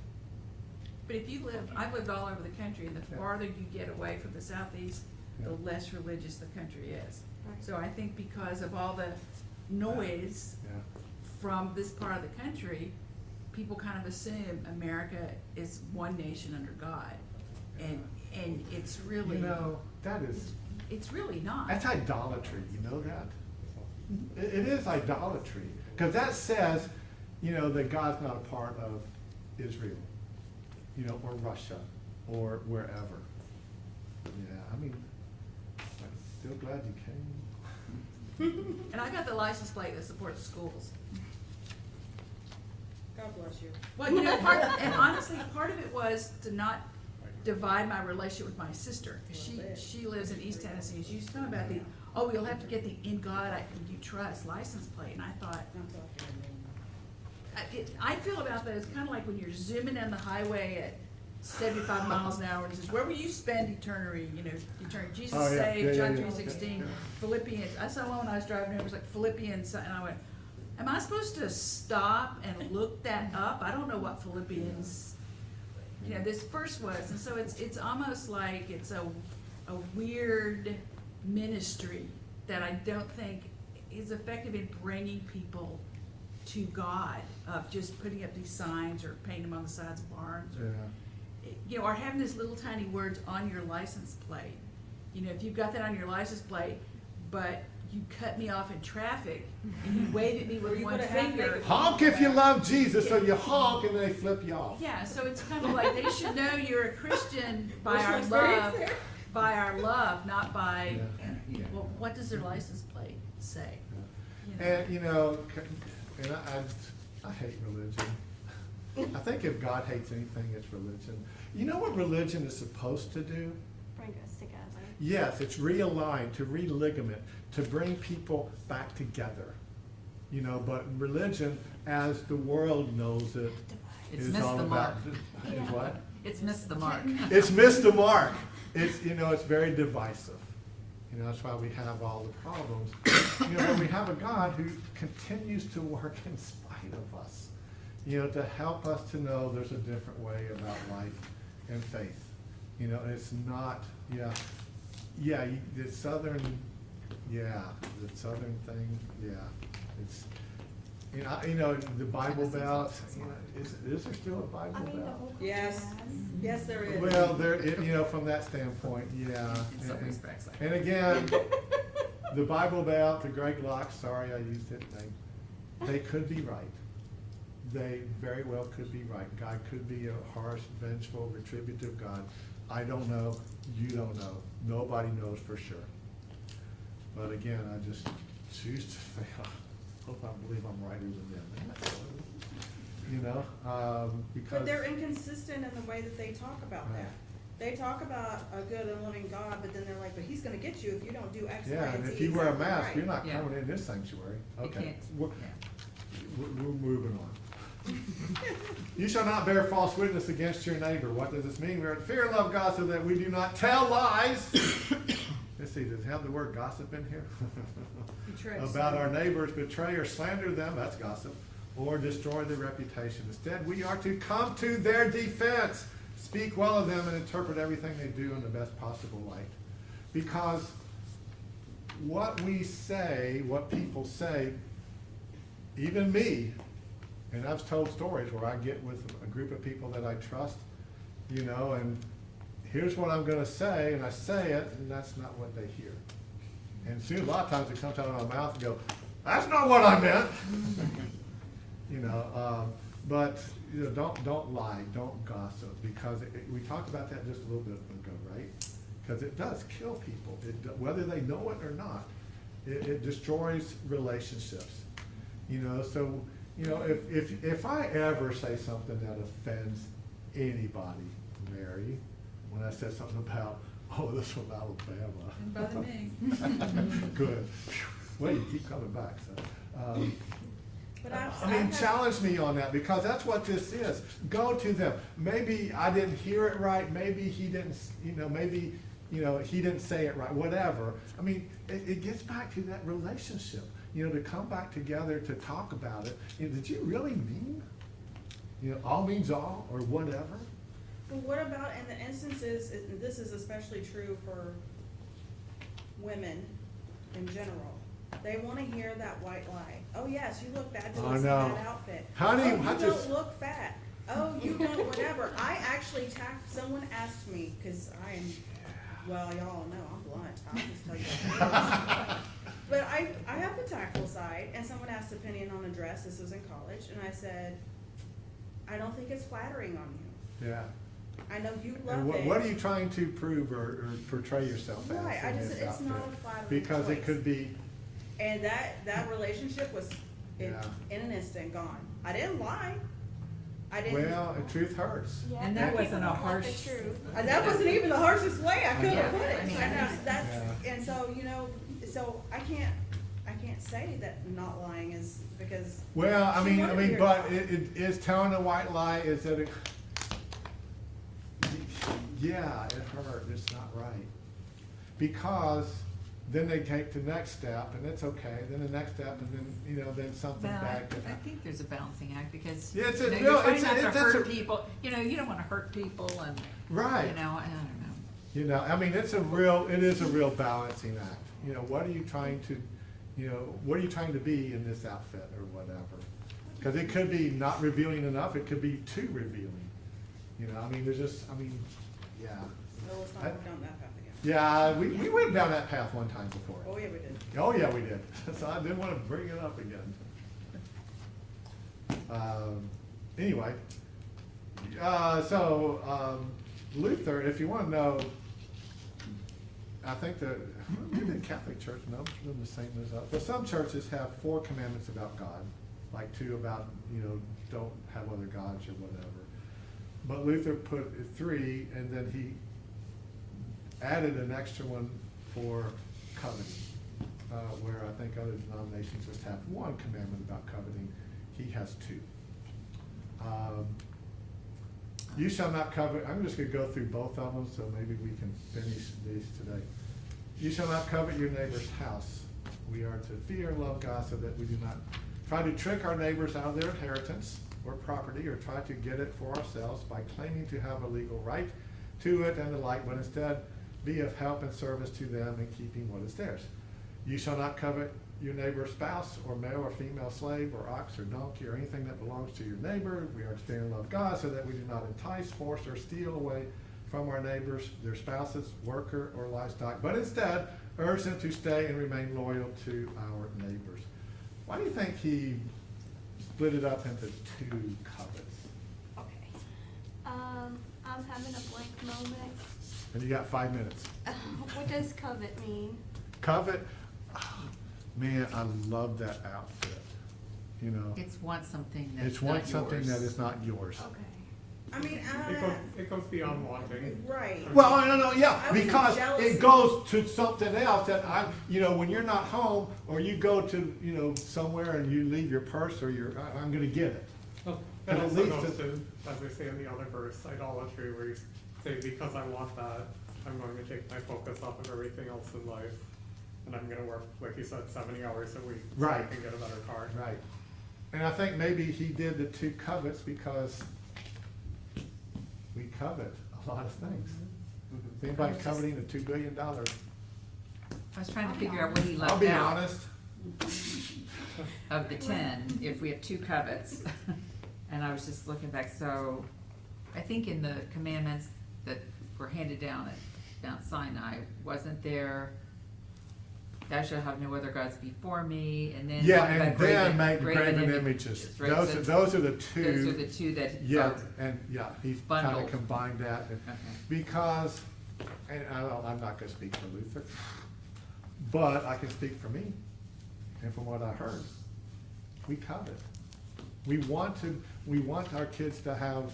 But if you live, I've lived all over the country, and the Yeah. farther you get away from the southeast, the Yeah. less religious the country is. Right. So I think because of all the noise Yeah, from this part of the country, people kind of assume America is one nation under God. And it's really, you know, that is, it's really not. that's idolatry, you know that? It is idolatry, because that says, you know, that God's not a part of Israel, you know, or Russia, or wherever. Yeah, I mean, I'm still glad you came. And I got the license plate that supports schools. God bless you. Well, you know, and honestly, part of it was to not divide my relationship with my sister. She lives in East Tennessee, and she was talking about you'll have to get the in God you trust license plate, and I thought, I feel about that, it's kinda like when you're zooming down the highway at 75 miles an hour, and it says, where will you spend eternity, you know, eternity, Jesus Oh, yeah, saved, yeah, John yeah, yeah, 3:16, yeah. Philippians, I saw one when I was driving here, it was like Philippians, and I went, am I supposed to stop and look that up? I don't know what Philippians, you know, this first was, and so it's almost like it's a weird ministry that I don't think is effective in bringing people to God, of just putting up these signs or painting them on the sides of barns, or, you know, or having these little tiny words on your license plate. You know, if you've got that on your license plate, but you cut me off in traffic and you wave at me Or with you one put a half finger. naked- Honk if you love Jesus, so you honk and they flip you off. Yeah, so it's kind of like they should know you're a Christian by our Personal experience love, there. by our love, not by, Yeah. well, what does their license plate say? You know? And, you know, and I hate religion. I think if God hates anything, it's religion. You know what religion is supposed to do? Bring us together. Yes, it's realign, to religament, to bring people back together. You know, but religion, as the world knows it, It's is missed all the about. mark. Is what? It's missed the mark. It's missed the mark. It's, you know, it's very divisive. You know, that's why we have all the problems. You know, but we have a God who continues to work in spite of us. You know, to help us to know there's a different way about life and faith. You know, it's not, the southern thing, it's, you know, the Bible Belt, you know, is there still a Bible I mean, the Belt? whole Yes. country Yes, there is. Well, you know, from that standpoint, yeah. In some And- respects, like. And again, the Bible Belt, the Greg Locke, sorry I used it, they could be right. They very well could be right. God could be a harsh, vengeful, retributive God. I don't know, you don't know, nobody knows for sure. But again, I just choose to say, I hope I believe I'm righter than them. And that's all it is. you know, because. But they're inconsistent in the way that they talk about Right. that. They talk about a good and living God, but then they're like, but he's gonna get you if you don't do X, Y, Yeah, and and Z. if you wear a exactly mask, right. you're not Yeah. coming in this sanctuary. You Okay, can't, we're, yeah. we're moving on. You shall not bear false witness against your neighbor. What does this mean? We are to fear and love God so that we do not tell lies. Let's see, does it have the word gossip in here? Betray, About our neighbors, betray or slander them, that's gossip, or destroy their reputation. Instead, we are to come to their defense, speak well of them, and interpret everything they do in the best possible light. Because what we say, what people say, even me, and I've told stories where I get with a group of people that I trust, you know, and here's what I'm gonna say, and I say it, and that's not what they hear. And soon, a lot of times it comes out of my mouth and go, that's not what I meant. You know, but, you know, don't lie, don't gossip, because we talked about that just a little bit ago, right? Because it does kill people, whether they know it or not. It destroys relationships, you know, so, you know, if I ever say something that offends anybody, Mary, when I said something about, oh, this from Alabama. Didn't bother me. Good. Well, you keep coming back, so. But I mean, challenge me on that, because that's what this is. Go to them. Maybe I didn't hear it right, maybe he didn't, you know, maybe, you know, he didn't say it right, whatever. I mean, it gets back to that relationship, you know, to come back together to talk about it. You know, did you really mean, you know, all means all, or whatever? But what about in the instances, and this is especially true for women in general, they wanna hear that white lie. Oh yes, you look fabulous in know. that outfit. Honey, Oh, I you just- don't look fat. Oh, you don't, whatever. I actually someone asked me, cause I am, well, y'all know I'm blunt, I'll just tell you that. But I have the tactful side, and someone asked opinion on a dress, this was in college, and I said, I don't think it's flattering on you. Yeah. I know you love And it. what are you trying to prove or portray yourself as Right, I in just, this it's not outfit? a flattering Because it choice. could be, And that relationship was in Yeah. an instant gone. I didn't lie. I didn't. well, the truth hurts. Yeah, And that people wasn't a don't want the harsh- truth. That wasn't even the harshest way I could have Yeah, put it. I mean, I know, that's, Yeah. and so, you know, so I can't say that not lying is because. Well, I she mean, wanted to hear but that. it is telling a white lie, is that it, yeah, it hurt, it's not right. Because then they take the next step, and it's okay, then the next step, and then, you know, then something Well, bad could I happen. think there's a balancing act, because, Yeah, it's you a know, real- you're trying it's a- not to it's- that's hurt a- people, you know, you don't wanna hurt people and, Right. you know, I don't know. You know, I mean, it is a real balancing act. You know, what are you trying to, you know, what are you trying to be in this outfit or whatever? Because it could be not revealing enough, it could be too revealing. You know, I mean, there's just, I mean, yeah. Well, let's not go down that path again. Yeah, we went down that path one time before. Oh, yeah, we did. Oh, yeah, we did. So I didn't want to bring it up again. Anyway, Luther, if you want to know, I think that, maybe the Catholic Church, no, they're the same as us. But some churches have 4 commandments about God, like 2 about, you know, don't have other gods or whatever. But Luther put 3, and then he added an extra one for coveting, where I think other denominations just have 1 commandment about coveting. He has 2. You shall not covet, I'm just gonna go through both of them, so maybe we can finish these today. You shall not covet your neighbor's house. We are to fear and love God so that we do not try to trick our neighbors out of their inheritance or property, or try to get it for ourselves by claiming to have a legal right to it and the like, but instead be of help and service to them in keeping what is theirs. You shall not covet your neighbor's spouse, or male or female slave, or ox or donkey, or anything that belongs to your neighbor. We are to fear and love God so that we do not entice, force, or steal away from our neighbors, their spouses, worker, or livestock, but instead urge them to stay and remain loyal to our neighbors. Why do you think he split it up into 2 covets? Okay. I'm having a blank moment. And you got 5 minutes. What does covet mean? Covet, oh, man, I love that outfit. you know. It's want something that's It's want not something yours. that is not yours. Okay. I mean, It goes beyond wanting. right. Well, no, yeah, I was because jealous. it goes to something else that you know, when you're not home or you go to, you know, somewhere and you leave your purse or I'm gonna get it. Well, And it at also least goes it- to, as we say in the other verse, idolatry, where you say, because I want that, I'm going to take my focus off of everything else in life, and I'm gonna work, like you said, 70 hours a week, so I Right. can get a better car. Right. And I think maybe he did the two covets because we covet a lot of things. Mhm. Is anybody coveting the $2 billion? I was trying to figure out what he I'll left be out honest. of the 10, if we have 2 covets. And I was just looking back, so I think in the commandments that were handed down at Mount Sinai, wasn't there, thou shalt have no other gods before me, and then. Yeah, what about and then make graven image- images. right, Those so are the Those are two, the 2 that yeah, are, and, yeah, he's kind of bundled. combined that. Okay. Because, and I'm not gonna speak for Luther, but I can speak for me, and from what I heard, we covet. We want our kids to have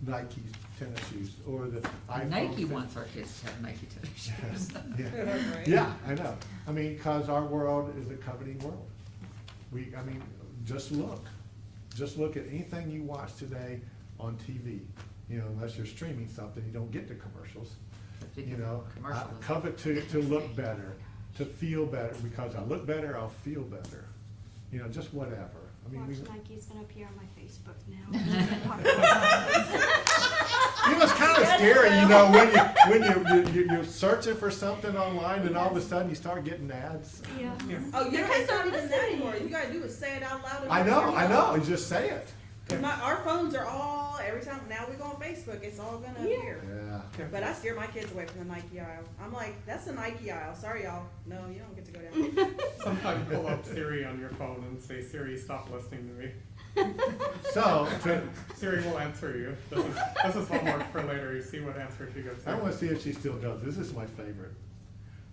Nike tennis shoes, or the iPhone. Nike 15. wants our kids to have Nike tennis shoes. Yeah, yeah, I know. I mean, because our world is a coveting world. I mean, just look at anything you watch today on TV. You know, unless you're streaming something, you don't get the commercials. You know, I Commercials. covet to look better, to feel better, because I look better, I'll feel better. You know, just whatever. I mean, Watch we, Nike's gonna appear on my Facebook now. it was kind of scary, you know, when you're searching for something online and all of a sudden you start getting ads. Yeah. Oh, you Because can't they're start even that listening. anymore. You gotta do is say it out loud. and I everybody know, knows. you just say it. 'Cause our phones are all, every time, now we go on Facebook, it's all gonna Yeah. appear. Yeah. But I steer my kids away from the Nike aisle. I'm like, that's the Nike aisle. Sorry, y'all. No, you don't get to go down. Sometimes pull up Siri on your phone and say, Siri, stop listening to me. So, Siri will answer you. This is homework for later. You see what answer she gives. I want to see if she still does. This is my favorite.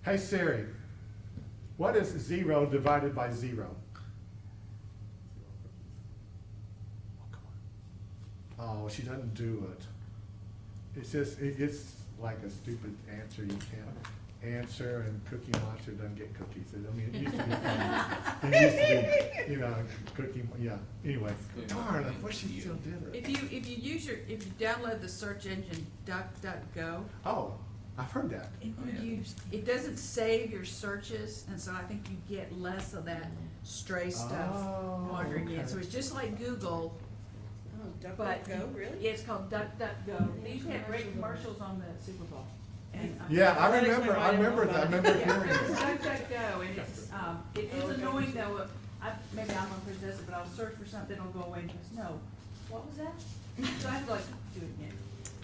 Hey Siri, what is 0 divided by 0? Oh, she doesn't do it. It's just, it gets like a stupid answer you can't answer, and Cookie Monster doesn't get cookies. I mean, it used to be fun. It used to be, you know, Cookie, yeah. Anyway, darn, I wish she still did it. If you download the search engine DuckDuckGo, Oh, I've heard that. it doesn't save your searches, and so I think you get less of that stray stuff Oh, wandering in. okay. So it's just like Google, Oh, duck, but duck, go, really? it's called DuckDuckGo. They used to have great commercials on the Super Bowl. And, Yeah, I That remember, explains why I I didn't remember know that, I about remember Yeah, hearing it's it. DuckDuckGo, and it's, it is Okay. annoying though, maybe I'm gonna possess it, but I'll search for something, it'll go away, and goes, no, what was that? So I have to like do it again.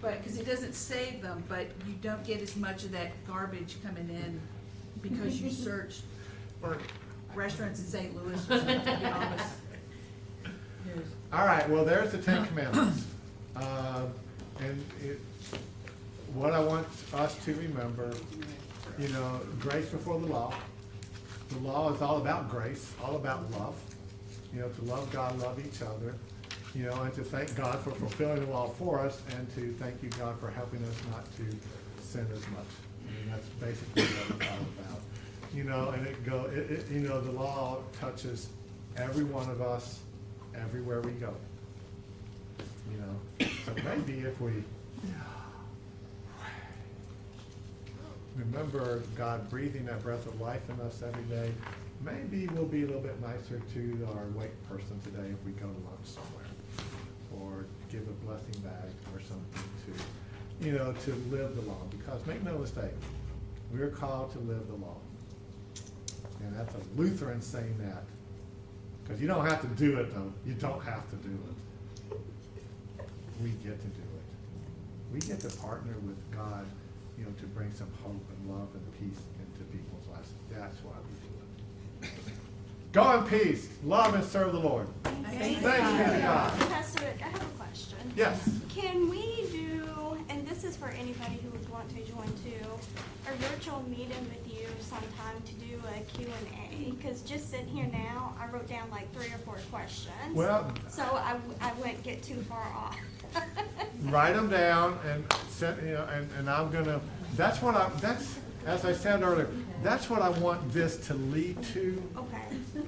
But, cause it doesn't save them, but you don't get as much of that garbage coming in because you searched for restaurants in St. Louis or something, to be honest. All right, well, there's the 10 Commandments. And what I want us to remember, you know, grace before the law. The law is all about grace, all about love. You know, to love God, love each other. You know, and to thank God for fulfilling the law for us, and to thank you, God, for helping us not to sin as much. I mean, that's basically what it's all about. You know, and you know, the law touches every one of us, everywhere we go. You know, so maybe if we remember God breathing that breath of life in us every day, maybe we'll be a little bit nicer to our wait person today if we go to lunch somewhere, or give a blessing bag or something to, you know, to live the law. Because make no mistake, we're called to live the law. And that's a Lutheran saying that. Because you don't have to do it, though. You don't have to do it. We get to do it. We get to partner with God, you know, to bring some hope and love and peace into people's lives. That's why we do it. Go in peace, love and serve the Lord. Thanks Thanks be to God. Pastor Rick, I have a question. Yes. Can we do, and this this is for anybody who would want to join too. A virtual meeting with you sometime to do a Q&A, because just sitting here now, I wrote down like 3 or 4 questions. Well, So I wouldn't get too far off. write them down and send, and I'm gonna, that's, as I said earlier, that's what I want this to lead to. Okay,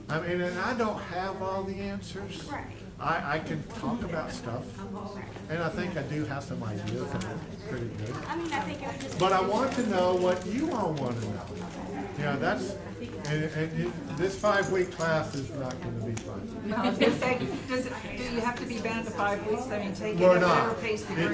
I mean, and I don't have all the answers. right. I can talk about stuff, and I think I do have some ideas that are pretty good. I mean, I think it would just. But I want to know what you all want to know. Yeah, that's, this 5-week class is not gonna be fun. I was gonna say, do you have to be bound to 5 weeks? I mean, take it We're at whatever not. pace the group